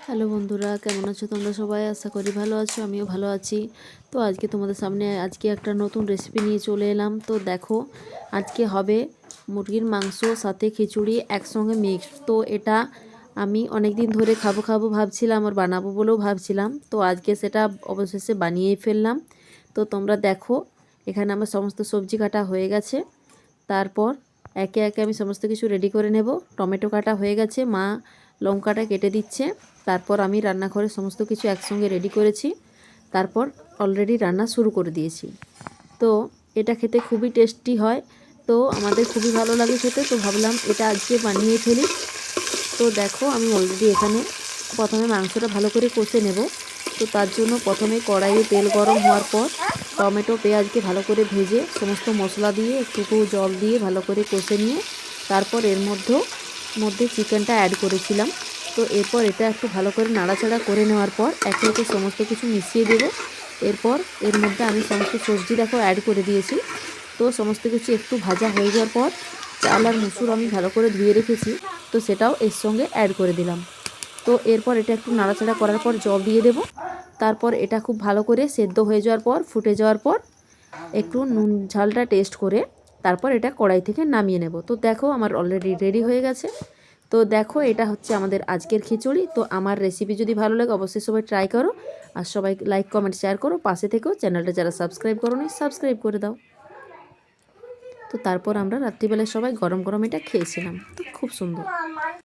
Hello বন্ধুরা, কেমন আছো তোমরা সবাই? আশা করি ভালো আছো, আমিও ভালো আছি। তো আজকে তোমাদের সামনে একটা নতুন রেসিপি নিয়ে চলে এলাম। তো দেখো, আজকে হবে মুরগির মাংস সাথে খিচুড়ি একসঙ্গে মিক্স। তো এটা আমি অনেক দিন ধরে খাবো ভাবছিলাম, আর বানাবো বলেও ভাবছিলাম। তো আজকে সেটা অবশেষে বানিয়েই ফেললাম। তো তোমরা দেখো, এখানে আমার সমস্ত সবজি কাটা হয়ে গেছে। তারপর একে একে আমি সমস্ত কিছু রেডি করে নেব। টমেটো কাটা হয়ে গেছে, মা লঙ্কাটা কেটে দিচ্ছে। তারপর আমি রান্নাঘরে সমস্ত কিছু একসঙ্গে রেডি করেছি। তারপর অলরেডি রান্না শুরু করে দিয়েছি। তো এটা খেতে খুবই টেস্টি হয়, তো আমাদের খুবই ভালো লাগে খেতে। তো ভাবলাম এটা আজকে বানিয়ে ফেলি। তো দেখো, আমি অলরেডি এখানে প্রথমে মাংসটা ভালো করে কষে নেব। তো তার জন্য প্রথমে কড়াইয়ে তেল গরম হওয়ার পর টমেটো পেঁয়াজকে ভালো করে ভেজে সমস্ত মশলা দিয়ে একটু জল দিয়ে ভালো করে কষে নিয়ে তারপর এর মধ্যে চিকেনটা অ্যাড করেছিলাম। তো এরপর এটা একটু ভালো করে নাড়াচাড়া করে নেওয়ার পর একে একে সমস্ত কিছু মিশিয়ে দেব। এরপর এর মধ্যে আমি সমস্ত সবজি দেখো অ্যাড করে দিয়েছি। তো সমস্ত কিছু একটু ভাজা হয়ে যাওয়ার পর চাল আর মুসুর আমি ভালো করে ধুয়ে রেখেছি, তো সেটাও এর সঙ্গে অ্যাড করে দিলাম। তো এরপর এটা একটু নাড়াচাড়া করার পর জল দিয়ে দেব। তারপর এটা খুব ভালো করে সেদ্ধ হয়ে যাওয়ার পর ফুটে যাওয়ার পর একটু নুন ঝালটা টেস্ট করে তারপর এটা কড়াই থেকে নামিয়ে নেব। তো দেখো, আমার অলরেডি রেডি হয়ে গেছে। তো দেখো, এটা হচ্ছে আমাদের আজকের খিচুড়ি। তো আমার রেসিপি যদি ভালো লাগে অবশ্যই সবাই ট্রাই করো, আর সবাই লাইক কমেন্ট শেয়ার করো। পাশে থেকেও চ্যানেলটা যারা সাবস্ক্রাইব করো নি সাবস্ক্রাইব করে দাও। তো তারপর আমরা রাত্রিবেলায় সবাই গরম গরম এটা খেয়েছিলাম। তো খুব সুন্দর।